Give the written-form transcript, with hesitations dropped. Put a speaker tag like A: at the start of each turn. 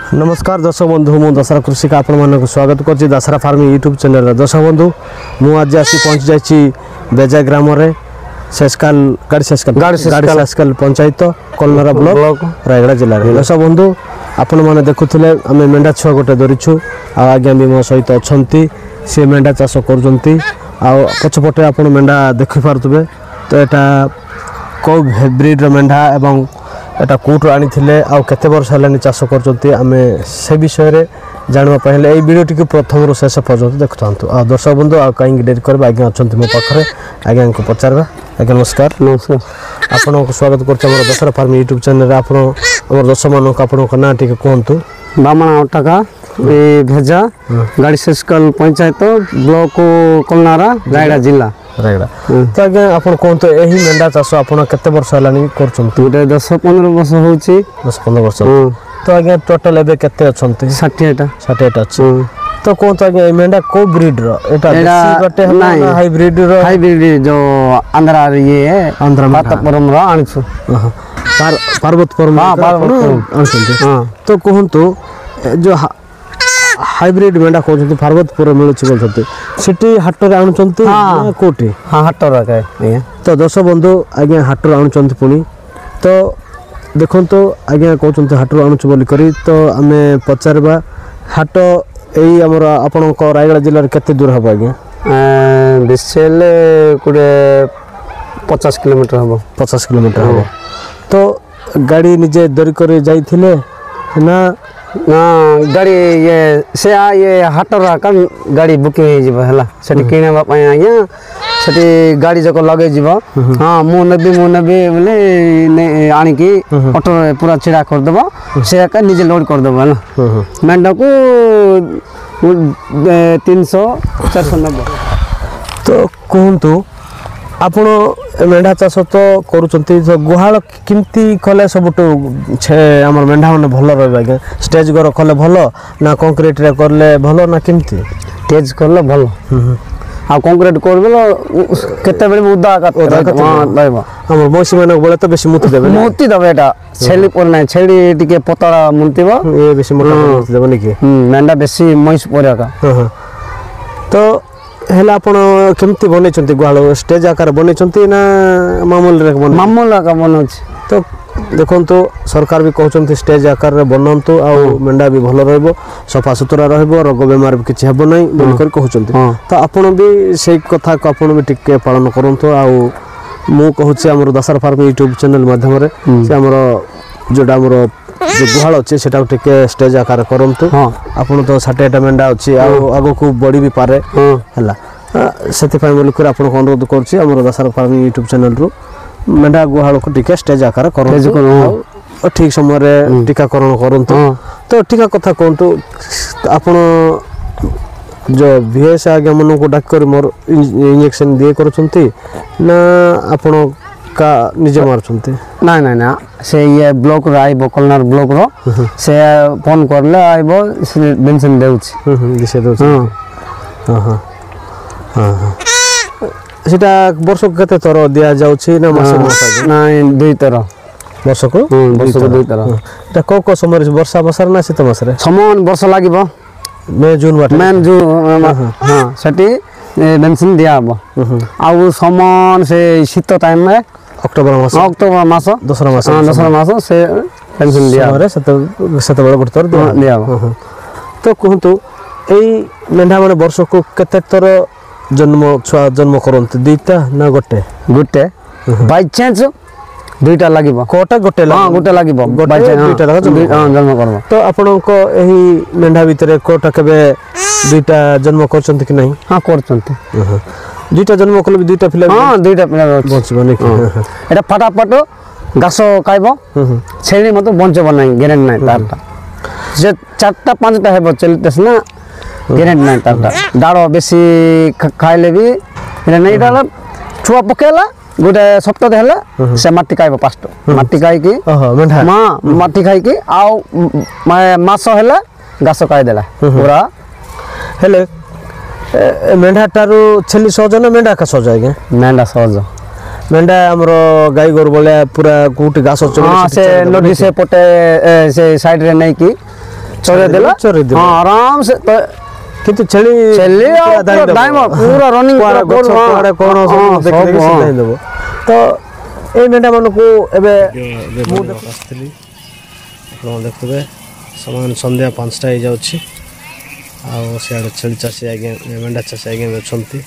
A: नमस्कार दर्शक बंधु मु दशहरा कृषि का आपण मानक स्वागत कर दशहरा फार्मिंग यूट्यूब चैनल दर्शक बंधु मु आज आसी पहुँच जाइए बेजा ग्राम रे शेषकाल गाड़ी पंचायत कलनरा ब्लॉक रायगड़ा जिले में दर्शक बंधु आपण मैंने देखुले आम मेंढा छुआ गोटे धरीछु आज्ञा भी मो सहित अच्छा सी मेंढा चाष कर पछपटे आप मेंढा देखिपे तो यहाँ कौ ब्रिड मेंढा एवं एटा कोट आनी आउ केते वर्ष है चाष कर से विषय जानवाई हेल्ले ये वीडियो टी प्रथम रू शेष पर्यटन देखुता दर्शक बंधु आ कहीं डेरी कर आज्ञा अच्छा मो पाखे आज्ञा को पचारा आज्ञा नमस्कार
B: नमस्कार
A: आपको स्वागत कर दशहरा फार्म यूट्यूब चैनल आप दर्शक मानक आप ना टी कहतु
B: बामणा अटका भेजा गाड़ी शेषकाल पंचायत ब्लॉक कलनारा रायगड़ा जिला
A: रायगड़ा तो आज्ञा आप कहतु यही मेंढा चाष आप केते वर्ष है
B: गोटे 10-15 वर्ष हो
A: 10-15 वर्ष तो आज्ञा टोटाल एबे केते अछंती 60 अछि तो कहतु आज्ञा मेंढा को ब्रीड रो एटा देसी गटे है हाइब्रिड
B: जो आंध्रा ये
A: आंध्रा
B: पातपुरम रो आनछु
A: पार्वतपुरम हां तो कहतु जो हाइब्रिड मेंढा कहते पार्वतपुर मिलूँ सिटी हाटर आणुंट कोटी
B: हाँ हाटर
A: तो दर्शक बंधु आज्ञा हाटर आणुंट पुणी तो देखो आज्ञा कहते हाटर आणुच बोलिक तो आम पचारा हाट यही आमर आपण रायगड़ा जिले में केते दूर हम आज्ञा
B: विशेल कोड़े 50 किलोमीटर हम
A: 50 किलोमीटर हम तो गाड़ी निजे दरी कर जाइए ना
B: गाड़ी ये हाटर का गाड़ी बुकिंग है किणवा आज्ञा से गाड़ी जक लगे हाँ मुझे बोले आणिकी ऑटो पूरा छिड़ा करदेव से निजे लोड करदेव है मेंढा को 300-490
A: तो कहतु आपण मेंढा चाष तो कर गुहाल किमती कले सब आम मेंढा मैंने भल रहा स्टेज घर कले भल ना कंक्रीट रे करले भल ना किमती
B: स्टेज करले भल आ कंक्रीट करबे उदा
A: हमर मौसी मानक बोले तो बेसी मुति देबे
B: एटा छेली पर नै छेली टिके पतरा मुंतिबो
A: ए बेसी मोटा मुति देबे निकी
B: मेंढा बेसी मइस परका
A: तो हेला आपण केमती बनै छथि गुहाल स्टेज आकार बनै छथि ना मामूल आकार बनौछ तो देखंतु सरकार भी कहउछथि स्टेज आकार रे बनंतु आ मेंढा भी भलो रहबो सफा सुतरा रहबो रोग बेमार भी किछि हेबो नै बोल कर कहउछथि तो आपण भी सेही कथा को आपण भी टिके पालन करंतु आ मु कहउछि हमर दशहरा फार्म यूट्यूब चैनल माध्यम रे से हमर जोडा हमर जो गुहाल अच्छे से स्टेज आकार करंतु आपन तो 60टा मेंढा अच्छी आगो को बढ़ी भी पारे हैला सेति पय बोलकर आपन को अनुरोध करछि हमर दशहरा फार्म यूट्यूब चैनल रु मेंढा गुहाल को टिके स्टेज आकार करंतु ठीक समय रे टीकाकरण करंतु तो टीका कथा कहंतु आपन जो वीएस आगे मन को डाक कर मोर इंजेक्शन दिए करछंती ना आपन का निजे मारछंती
B: ना ना ना से ये ब्लॉक रे आइबो कलनार ब्लॉक रो से फोन करले आइबो से मेंशन देउछि
A: दिसे देउछि हां हां हां सेटा वर्ष केते तर दिया जाउछि ना मास
B: ना 2 तर
A: वर्ष को
B: 2 तर
A: एटा को समय वर्षा बसर ना शीत मास रे
B: समान वर्ष लागिबो
A: मे जून वाटे
B: मे जून हां सेटी मेंशन दिया हबो आ समान से शीत टाइम में अक्टोबर मास
A: दसरा मास
B: से पेंशन दिया
A: रे सते बड़ गुटर दिया तो कहतु एई मेंढा माने वर्ष को केते तर जन्म छुआ जन्म करंत दुईटा ना गोटे बाय चांस दुईटा लागिबो कोटा गोटे हां गोटे लागिबो बाय चांस दुईटा लगा जन्म करबो तो आपन को एही मेंढा भीतर कोटा केबे दुईटा जन्म करछंत कि नहीं
B: हां करछंत
A: दुईटा जन्म कले दुईटा पिला
B: हां दुईटा पिला
A: बंचबो नै
B: एटा फटाफट घास खाइबो छेली मत बंचबो नै ग्यारंटी नै तारटा जे 4टा-5टा हेबो चलतेस ना ग्यारंटी नै तारटा डाड़ो बेसी खाइले भी नै डाला छुआ पकेला गोटे सप्ताह हेले से माटी खाइबो 5टा माटी खाइ की
A: मेंढा
B: मां माटी खाइ की आउ मास हेले घास खाइ देला पूरा
A: हेले मेंढा टारू छेली सहज ना मेंढा का सहज आगे
B: मेंढा सहज
A: मेंढा हमरो गाई गोर बोले पूरा कोटी घास
B: से नदी से पटे से साइड रे नै की ଚରେଇ ଦେଲା
A: ଚରେଇଦେଲା।
B: ହଁ ଆରାମ ସେ
A: କିନ୍ତୁ ଛେଳି
B: ଛେଳି ଆଉ
A: ପୁରା ଧାଇଁ
B: ପୁରା
A: ଦବ।
B: ଧାଇଁବ, ପୁରା running
A: କୁଆଡ଼େ
B: ପୁରା
A: ଗଛ,
B: ଗୋଲ, ହଁ।
A: କୁଆଡ଼େ କ'ଣ ସବୁ
B: ହଁ,
A: ଦେଖି ଦେଖି
B: ସବୁ,
A: ସେ
B: ହଁ।
A: ଧାଇଁ ଦବ। ତ ଏଇ ମେଣ୍ଢାମାନଙ୍କୁ ଏବେ ମୁଁ ଆସିଥିଲି, ଆପଣ ଦେଖୁଥିବେ ସମାନ ସନ୍ଧ୍ୟା 5ଟା ହେଇଯାଉଛି। ଆଉ ସିଆଡ଼େ ଛେଳି ଚାଷୀ ଆଜ୍ଞା, ମେଣ୍ଢା ଚାଷୀ ଆଜ୍ଞା ଅଛନ୍ତି।